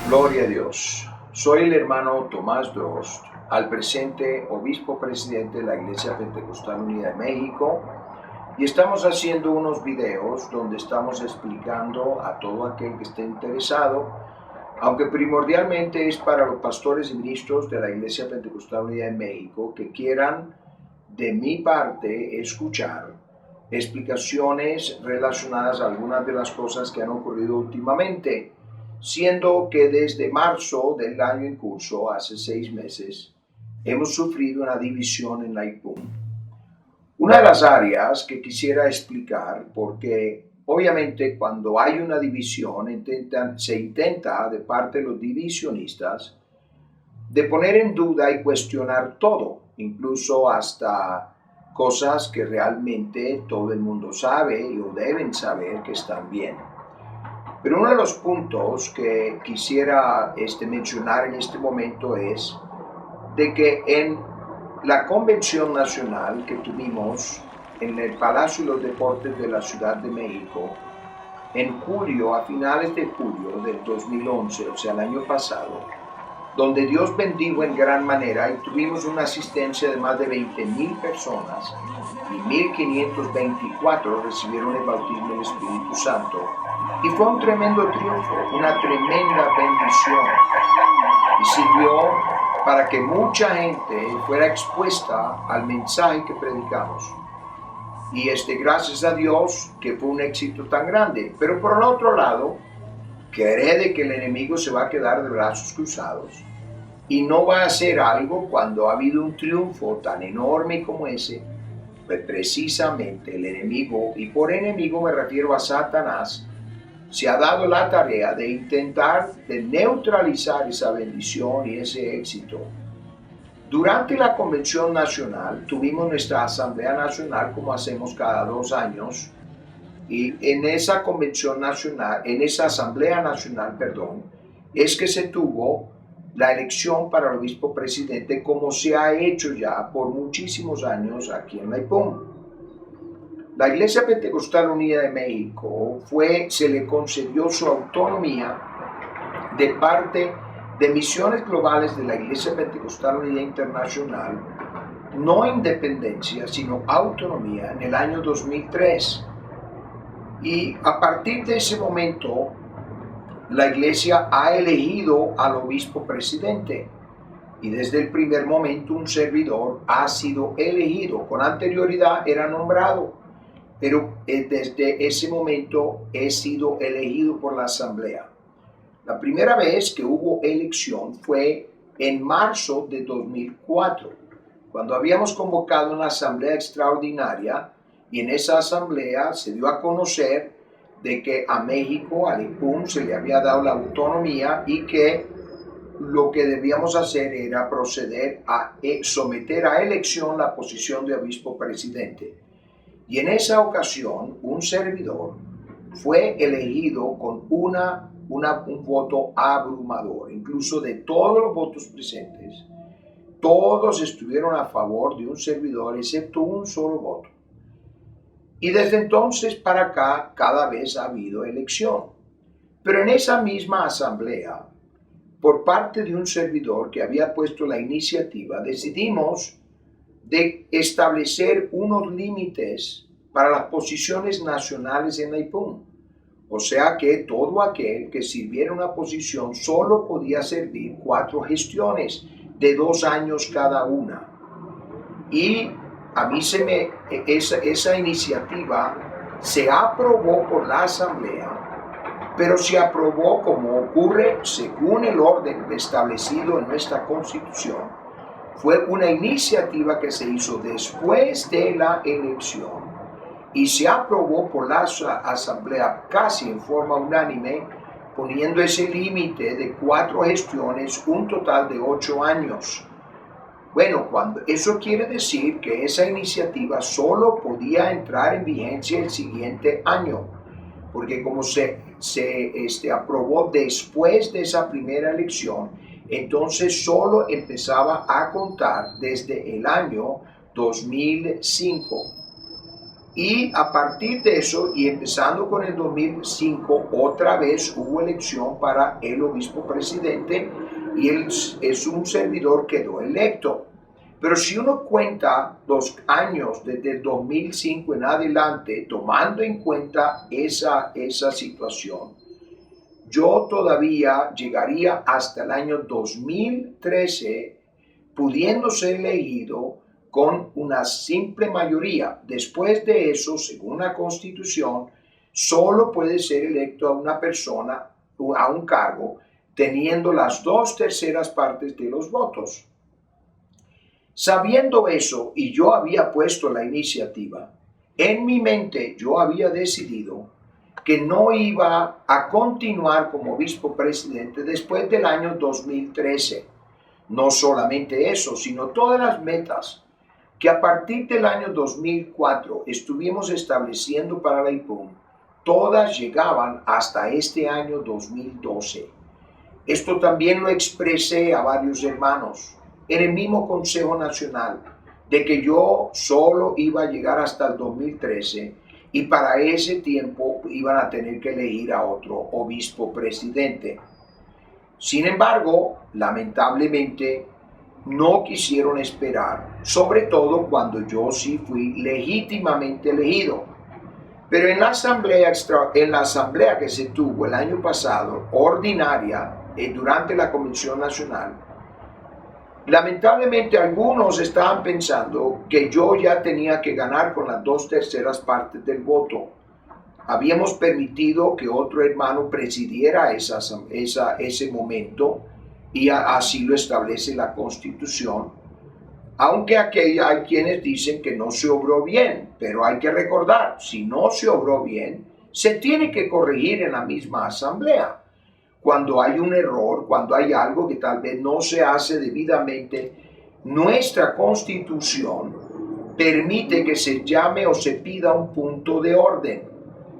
Gloria a Dios. Soy el hermano Tomás Drost, al presente obispo presidente de la Iglesia Pentecostal Unida de México, y estamos haciendo unos videos donde estamos explicando a todo aquel que esté interesado, aunque primordialmente es para los pastores y ministros de la Iglesia Pentecostal Unida de México que quieran de mi parte escuchar explicaciones relacionadas a algunas de las cosas que han ocurrido últimamente, siendo que desde marzo del año en curso, hace 6 meses, hemos sufrido una división en la IPUM. Una de las áreas que quisiera explicar, porque obviamente cuando hay una división se intenta de parte de los divisionistas de poner en duda y cuestionar todo, incluso hasta cosas que realmente todo el mundo sabe o deben saber que están bien. Pero uno de los puntos que quisiera mencionar en este momento es de que en la convención nacional que tuvimos en el Palacio de los Deportes de la Ciudad de México, en julio, a finales de julio del 2011, o sea, el año pasado, donde Dios bendijo en gran manera y tuvimos una asistencia de más de 20,000 personas y 1,524 recibieron el bautismo del Espíritu Santo. Y fue un tremendo triunfo, una tremenda bendición. Y sirvió para que mucha gente fuera expuesta al mensaje que predicamos. Y gracias a Dios que fue un éxito tan grande. Pero por el otro lado, cree que el enemigo se va a quedar de brazos cruzados y no va a hacer algo cuando ha habido un triunfo tan enorme como ese. Pues precisamente el enemigo, y por enemigo me refiero a Satanás, se ha dado la tarea de intentar de neutralizar esa bendición y ese éxito. Durante la Convención Nacional tuvimos nuestra Asamblea Nacional, como hacemos cada 2 años, y en esa Convención Nacional, en esa Asamblea Nacional, es que se tuvo la elección para el obispo presidente, como se ha hecho ya por muchísimos años aquí en la IPUM. La Iglesia Pentecostal Unida de México se le concedió su autonomía de parte de misiones globales de la Iglesia Pentecostal Unida Internacional, no independencia, sino autonomía, en el año 2003. Y a partir de ese momento, la Iglesia ha elegido al obispo presidente. Y desde el primer momento un servidor ha sido elegido. Con anterioridad era nombrado, pero desde ese momento he sido elegido por la Asamblea. La primera vez que hubo elección fue en marzo de 2004, cuando habíamos convocado una asamblea extraordinaria, y en esa asamblea se dio a conocer de que a México, al IPUM, se le había dado la autonomía y que lo que debíamos hacer era proceder a someter a elección la posición de obispo presidente. Y en esa ocasión, un servidor fue elegido con un voto abrumador, incluso de todos los votos presentes. Todos estuvieron a favor de un servidor, excepto un solo voto. Y desde entonces para acá, cada vez ha habido elección. Pero en esa misma asamblea, por parte de un servidor que había puesto la iniciativa, decidimos de establecer unos límites para las posiciones nacionales en la IPUM. O sea que todo aquel que sirviera una posición solo podía servir 4 gestiones de 2 años cada una. Y a mí esa iniciativa se aprobó por la Asamblea, pero se aprobó como ocurre según el orden establecido en nuestra Constitución. Fue una iniciativa que se hizo después de la elección y se aprobó por la Asamblea casi en forma unánime, poniendo ese límite de 4 gestiones, un total de 8 años. Bueno, eso quiere decir que esa iniciativa solo podía entrar en vigencia el siguiente año, porque como se aprobó después de esa primera elección, entonces solo empezaba a contar desde el año 2005. Y a partir de eso, y empezando con el 2005, otra vez hubo elección para el obispo presidente y él es un servidor quedó electo. Pero si uno cuenta los años desde el 2005 en adelante, tomando en cuenta esa situación, yo todavía llegaría hasta el año 2013 pudiendo ser elegido con una simple mayoría. Después de eso, según la Constitución, solo puede ser electo a una persona, a un cargo, teniendo las 2/3 partes de los votos. Sabiendo eso, y yo había puesto la iniciativa, en mi mente yo había decidido que no iba a continuar como obispo presidente después del año 2013. No solamente eso, sino todas las metas que a partir del año 2004 estuvimos estableciendo para la IPUM, todas llegaban hasta este año 2012. Esto también lo expresé a varios hermanos en el mismo Consejo Nacional, de que yo solo iba a llegar hasta el 2013 y para ese tiempo iban a tener que elegir a otro obispo presidente. Sin embargo, lamentablemente, no quisieron esperar, sobre todo cuando yo sí fui legítimamente elegido. Pero en la asamblea que se tuvo el año pasado, ordinaria, durante la Convención Nacional, lamentablemente algunos estaban pensando que yo ya tenía que ganar con las 2/3 partes del voto. Habíamos permitido que otro hermano presidiera ese momento y así lo establece la Constitución. Aunque aquí hay quienes dicen que no se obró bien, pero hay que recordar, si no se obró bien, se tiene que corregir en la misma asamblea. Cuando hay un error, cuando hay algo que tal vez no se hace debidamente, nuestra Constitución permite que se llame o se pida un punto de orden.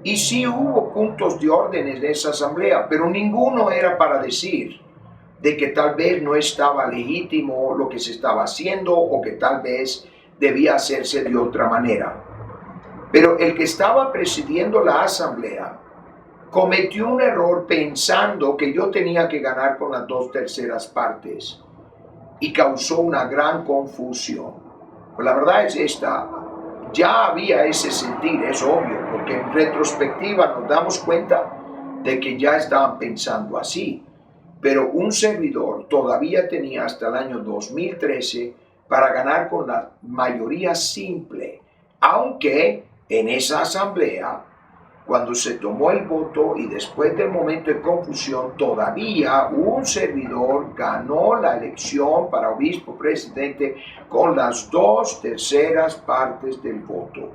Y sí hubo puntos de orden en esa asamblea, pero ninguno era para decir de que tal vez no estaba legítimo lo que se estaba haciendo o que tal vez debía hacerse de otra manera. Pero el que estaba presidiendo la asamblea cometió un error pensando que yo tenía que ganar con las 2/3 partes y causó una gran confusión. Pues la verdad es esta. Ya había ese sentir, es obvio, porque en retrospectiva nos damos cuenta de que ya estaban pensando así. Pero un servidor todavía tenía hasta el año 2013 para ganar con la mayoría simple, aunque en esa asamblea, cuando se tomó el voto y después del momento de confusión, todavía un servidor ganó la elección para obispo presidente con las 2/3 partes del voto.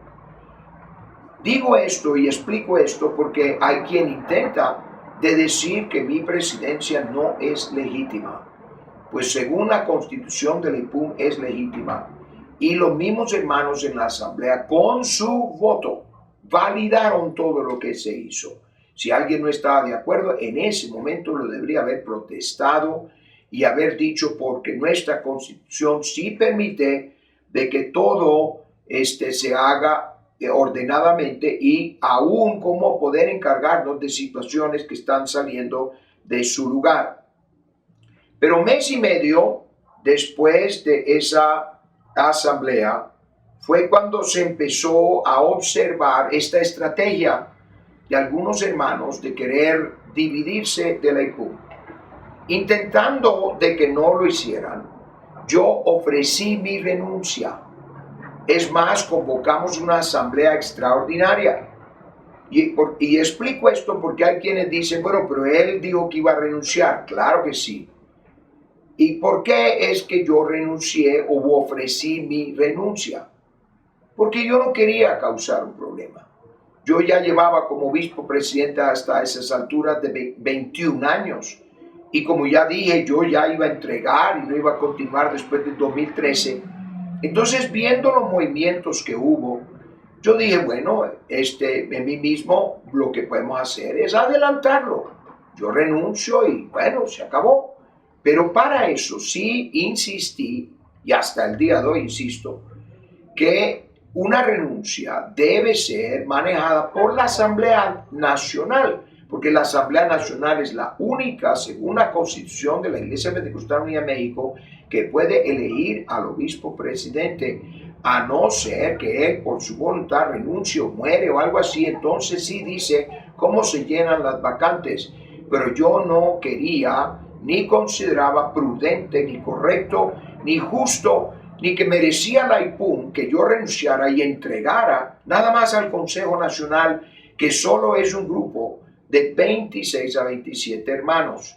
Digo esto y explico esto porque hay quien intenta de decir que mi presidencia no es legítima, pues según la Constitución de la IPUM es legítima. Y los mismos hermanos en la asamblea con su voto validaron todo lo que se hizo. Si alguien no estaba de acuerdo, en ese momento lo debería haber protestado y haber dicho porque nuestra Constitución sí permite de que todo se haga ordenadamente y aún como poder encargarnos de situaciones que están saliendo de su lugar. Pero mes y medio después de esa asamblea fue cuando se empezó a observar esta estrategia de algunos hermanos de querer dividirse de la IPUM. Intentando de que no lo hicieran, yo ofrecí mi renuncia. Es más, convocamos una asamblea extraordinaria. Y explico esto porque hay quienes dicen, bueno, pero él dijo que iba a renunciar. Claro que sí. ¿Y por qué es que yo renuncié o ofrecí mi renuncia? Porque yo no quería causar un problema. Yo ya llevaba como obispo presidente hasta esas alturas de 21 años. Y como ya dije, yo ya iba a entregar y no iba a continuar después del 2013. Entonces, viendo los movimientos que hubo, yo dije, bueno, en mí mismo lo que podemos hacer es adelantarlo. Yo renuncio y bueno, se acabó. Pero para eso sí insistí, y hasta el día de hoy insisto, que una renuncia debe ser manejada por la Asamblea Nacional, porque la Asamblea Nacional es la única, según la Constitución de la Iglesia Pentecostal Unida de México, que puede elegir al obispo presidente, a no ser que él por su voluntad renuncie o muere o algo así. Entonces sí dice cómo se llenan las vacantes, pero yo no quería ni consideraba prudente, ni correcto, ni justo, ni que merecía la IPUM que yo renunciara y entregara nada más al Consejo Nacional, que solo es un grupo de 26 a 27 hermanos.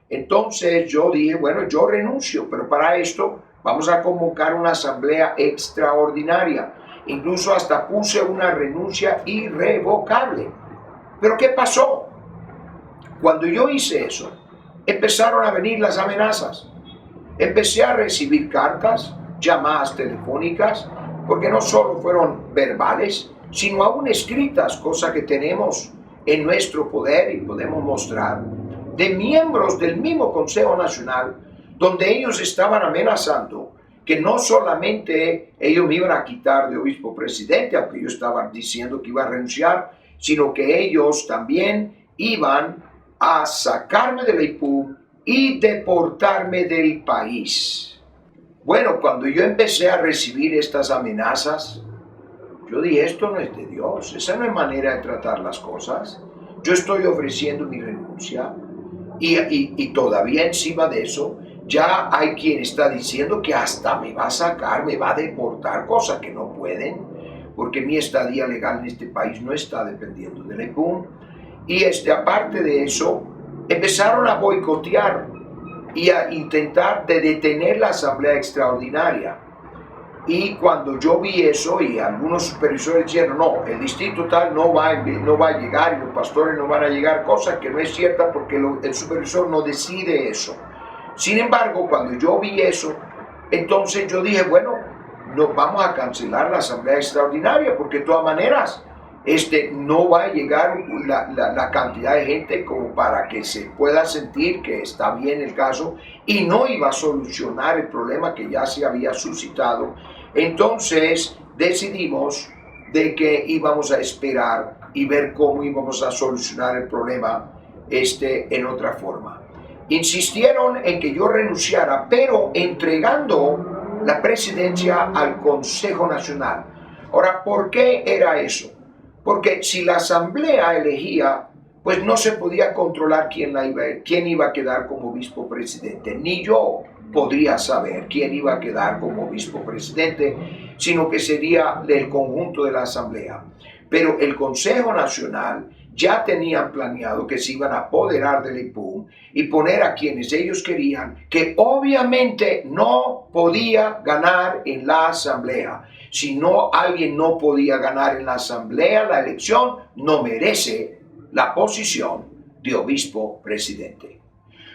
Entonces yo dije, bueno, yo renuncio, pero para esto vamos a convocar una asamblea extraordinaria. Incluso hasta puse una renuncia irrevocable. Pero ¿qué pasó? Cuando yo hice eso, empezaron a venir las amenazas. Empecé a recibir cartas, llamadas telefónicas, porque no solo fueron verbales, sino aún escritas, cosa que tenemos en nuestro poder y podemos mostrar, de miembros del mismo Consejo Nacional, donde ellos estaban amenazando que no solamente ellos me iban a quitar de obispo presidente, aunque yo estaba diciendo que iba a renunciar, sino que ellos también iban a sacarme de la IPUM y deportarme del país. Bueno, cuando yo empecé a recibir estas amenazas, yo dije, esto no es de Dios, esa no es manera de tratar las cosas. Yo estoy ofreciendo mi renuncia y todavía encima de eso, ya hay quien está diciendo que hasta me va a sacar, me va a deportar, cosa que no pueden, porque mi estadía legal en este país no está dependiendo de la IPUM. Y aparte de eso, empezaron a boicotear y a intentar de detener la asamblea extraordinaria. Y cuando yo vi eso, y algunos supervisores dijeron, no, el distrito tal no va a llegar y los pastores no van a llegar, cosa que no es cierta porque el supervisor no decide eso. Sin embargo, cuando yo vi eso, entonces yo dije, bueno, no vamos a cancelar la asamblea extraordinaria porque de todas maneras no va a llegar la cantidad de gente como para que se pueda sentir que está bien el caso y no iba a solucionar el problema que ya se había suscitado. Entonces decidimos de que íbamos a esperar y ver cómo íbamos a solucionar el problema en otra forma. Insistieron en que yo renunciara, pero entregando la presidencia al Consejo Nacional. Ahora, ¿por qué era eso? Porque si la asamblea elegía, pues no se podía controlar quién iba a quedar como obispo presidente. Ni yo podría saber quién iba a quedar como obispo presidente, sino que sería del conjunto de la asamblea. Pero el Consejo Nacional ya tenían planeado que se iban a apoderar del IPUM y poner a quienes ellos querían, que obviamente no podía ganar en la asamblea. Si alguien no podía ganar en la asamblea, la elección no merece la posición de obispo presidente.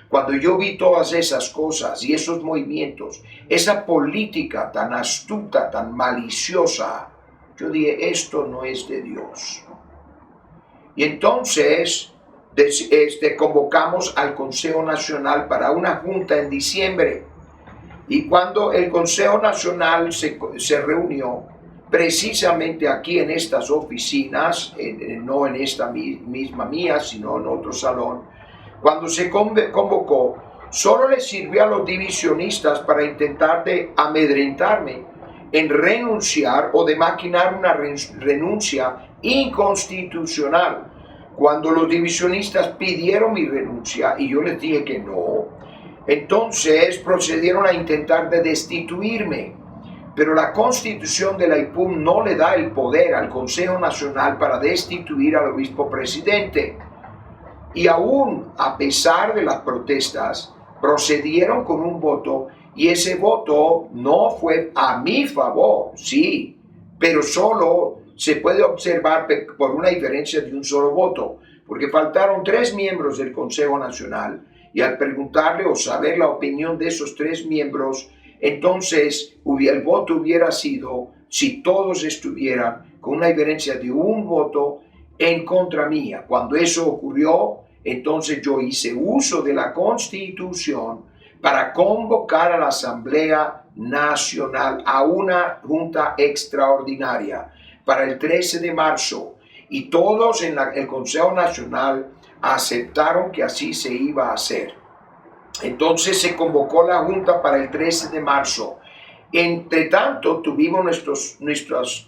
Cuando yo vi todas esas cosas y esos movimientos, esa política tan astuta, tan maliciosa, yo dije, esto no es de Dios. Y entonces convocamos al Consejo Nacional para una junta en diciembre. Y cuando el Consejo Nacional se reunió, precisamente aquí en estas oficinas, no en esta misma mía, sino en otro salón, cuando se convocó, solo le sirvió a los divisionistas para intentar de amedrentarme en renunciar o de maquinar una renuncia inconstitucional. Cuando los divisionistas pidieron mi renuncia y yo les dije que no, entonces procedieron a intentar de destituirme. Pero la Constitución de la IPUM no le da el poder al Consejo Nacional para destituir al obispo presidente. Y aún a pesar de las protestas, procedieron con un voto y ese voto no fue a mi favor, sí, pero solo se puede observar por una diferencia de un solo voto, porque faltaron 3 miembros del Consejo Nacional y al preguntarle o saber la opinión de esos 3 miembros, entonces el voto hubiera sido, si todos estuvieran con una diferencia de un voto en contra mía. Cuando eso ocurrió, entonces yo hice uso de la Constitución para convocar a la Asamblea Nacional, a una junta extraordinaria para el 13 de marzo. Y todos en el Consejo Nacional aceptaron que así se iba a hacer. Entonces se convocó la junta para el 13 de marzo. Entre tanto, tuvimos nuestras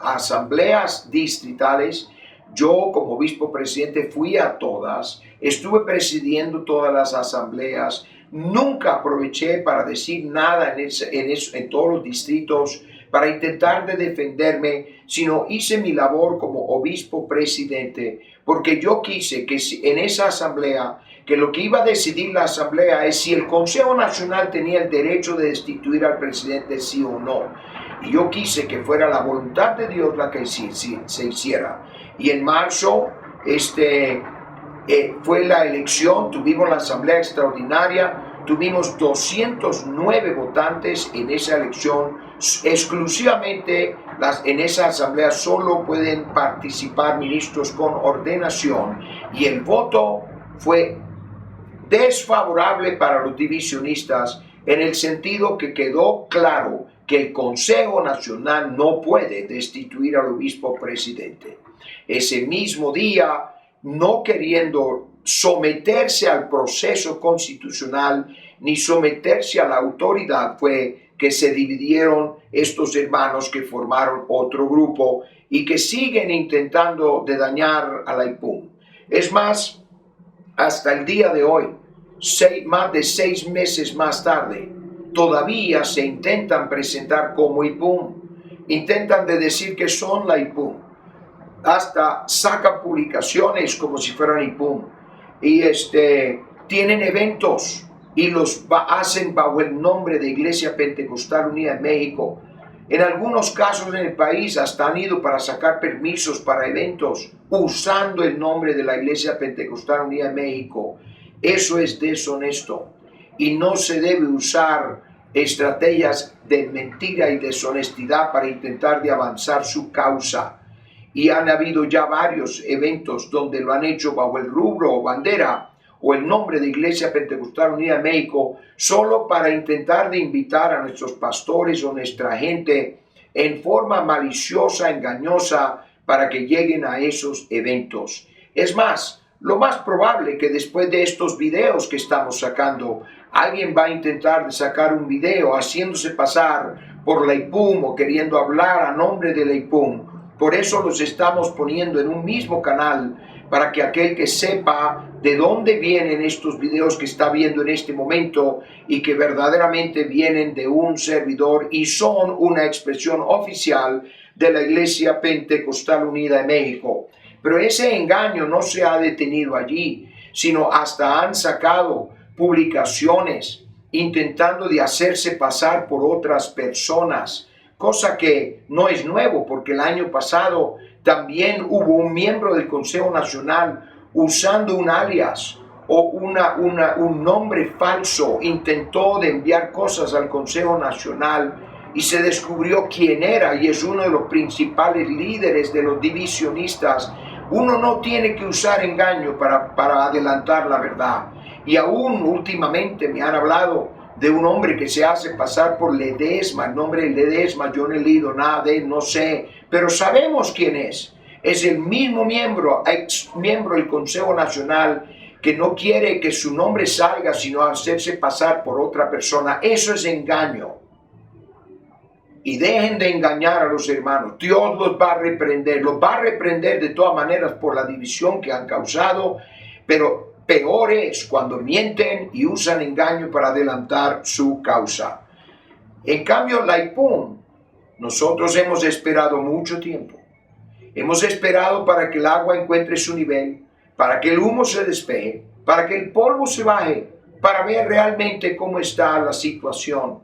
asambleas distritales. Yo, como obispo presidente, fui a todas, estuve presidiendo todas las asambleas. Nunca aproveché para decir nada en todos los distritos para intentar de defenderme, sino hice mi labor como obispo presidente, porque yo quise que en esa asamblea, que lo que iba a decidir la asamblea es si el Consejo Nacional tenía el derecho de destituir al presidente, sí o no. Y yo quise que fuera la voluntad de Dios la que se hiciera. Y en marzo fue la elección, tuvimos la asamblea extraordinaria, tuvimos 209 votantes en esa elección. Exclusivamente en esa asamblea solo pueden participar ministros con ordenación, y el voto fue desfavorable para los divisionistas, en el sentido que quedó claro que el Consejo Nacional no puede destituir al obispo presidente. Ese mismo día, no queriendo someterse al proceso constitucional ni someterse a la autoridad, fue que se dividieron estos hermanos que formaron otro grupo y que siguen intentando de dañar a la IPUM. Es más, hasta el día de hoy, más de 6 meses más tarde, todavía se intentan presentar como IPUM, intentan de decir que son la IPUM, hasta sacan publicaciones como si fueran IPUM, y tienen eventos y los hacen bajo el nombre de Iglesia Pentecostal Unida de México. En algunos casos en el país hasta han ido para sacar permisos para eventos usando el nombre de la Iglesia Pentecostal Unida de México. Eso es deshonesto y no se debe usar estrategias de mentira y deshonestidad para intentar de avanzar su causa. Y han habido ya varios eventos donde lo han hecho bajo el rubro o bandera o el nombre de Iglesia Pentecostal Unida de México, solo para intentar de invitar a nuestros pastores o nuestra gente en forma maliciosa, engañosa, para que lleguen a esos eventos. Es más, lo más probable que después de estos videos que estamos sacando, alguien va a intentar sacar un video haciéndose pasar por la IPUM o queriendo hablar a nombre de la IPUM. Por eso los estamos poniendo en un mismo canal, para que aquel que sepa de dónde vienen estos videos que está viendo en este momento y que verdaderamente vienen de un servidor y son una expresión oficial de la Iglesia Pentecostal Unida de México. Pero ese engaño no se ha detenido allí, sino hasta han sacado publicaciones intentando de hacerse pasar por otras personas, cosa que no es nuevo, porque el año pasado también hubo un miembro del Consejo Nacional usando un alias o un nombre falso, intentó de enviar cosas al Consejo Nacional y se descubrió quién era, y es uno de los principales líderes de los divisionistas. Uno no tiene que usar engaño para adelantar la verdad. Y aún últimamente me han hablado de un hombre que se hace pasar por Ledesma. El nombre de Ledesma yo no he leído nada de él, no sé, pero sabemos quién es. Es el mismo ex miembro del Consejo Nacional, que no quiere que su nombre salga, sino hacerse pasar por otra persona. Eso es engaño. Y dejen de engañar a los hermanos. Dios los va a reprender de todas maneras por la división que han causado, pero peor es cuando mienten y usan engaño para adelantar su causa. En cambio, la IPUM, nosotros hemos esperado mucho tiempo. Hemos esperado para que el agua encuentre su nivel, para que el humo se despeje, para que el polvo se baje, para ver realmente cómo está la situación.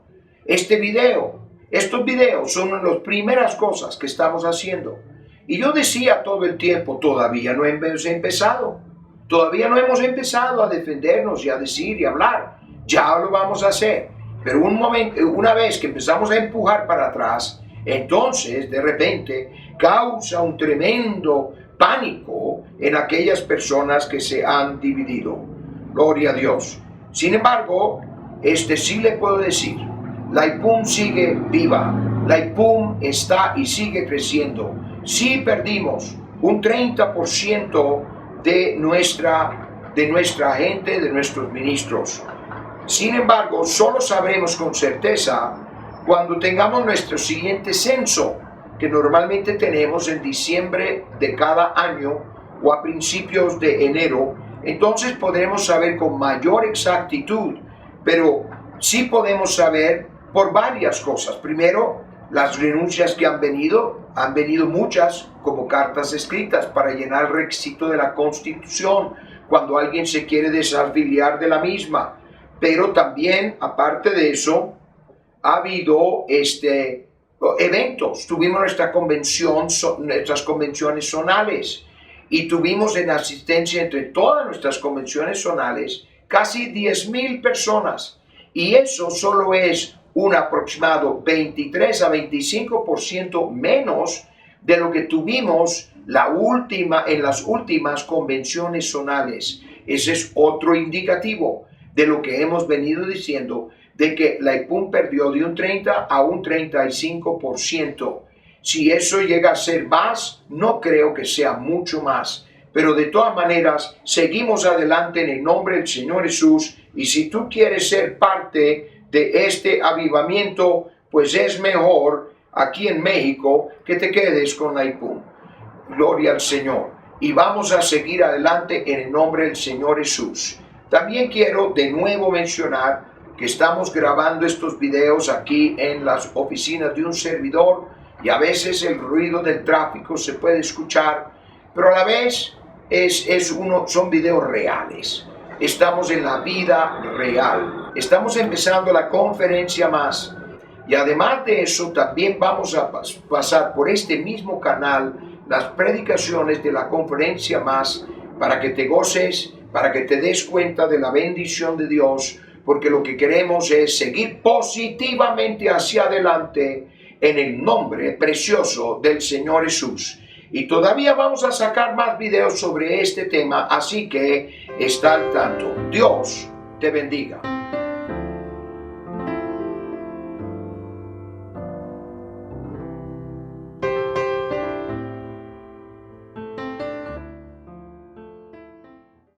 Estos videos son una de las primeras cosas que estamos haciendo. Y yo decía todo el tiempo, todavía no hemos empezado. Todavía no hemos empezado a defendernos y a decir y hablar. Ya lo vamos a hacer. Pero una vez que empezamos a empujar para atrás, entonces de repente causa un tremendo pánico en aquellas personas que se han dividido. Gloria a Dios. Sin embargo, sí le puedo decir la IPUM sigue viva, la IPUM está y sigue creciendo. Sí perdimos un 30% de nuestra gente, de nuestros ministros. Sin embargo, solo sabremos con certeza cuando tengamos nuestro siguiente censo, que normalmente tenemos en diciembre de cada año o a principios de enero. Entonces podremos saber con mayor exactitud, pero sí podemos saber por varias cosas. Primero, las renuncias que han venido muchas como cartas escritas para llenar el requisito de la Constitución cuando alguien se quiere desafiliar de la misma. Pero también, aparte de eso, ha habido eventos. Tuvimos nuestras convenciones zonales y tuvimos en asistencia entre todas nuestras convenciones zonales casi 10,000 personas. Y eso solo es un aproximado 23 a 25% menos de lo que tuvimos en las últimas convenciones zonales. Ese es otro indicativo de lo que hemos venido diciendo, de que la IPUM perdió de un 30 a un 35%. Si eso llega a ser más, no creo que sea mucho más. Pero de todas maneras, seguimos adelante en el nombre del Señor Jesús. Y si tú quieres ser parte de este avivamiento, pues es mejor aquí en México que te quedes con la IPUM. Gloria al Señor. Y vamos a seguir adelante en el nombre del Señor Jesús. También quiero de nuevo mencionar que estamos grabando estos videos aquí en las oficinas de un servidor y a veces el ruido del tráfico se puede escuchar, pero a la vez son videos reales. Estamos en la vida real. Estamos empezando la conferencia más. Y además de eso, también vamos a pasar por este mismo canal las predicaciones de la conferencia más para que te goces, para que te des cuenta de la bendición de Dios, porque lo que queremos es seguir positivamente hacia adelante en el nombre precioso del Señor Jesús. Y todavía vamos a sacar más videos sobre este tema, así que está al tanto. Dios te bendiga.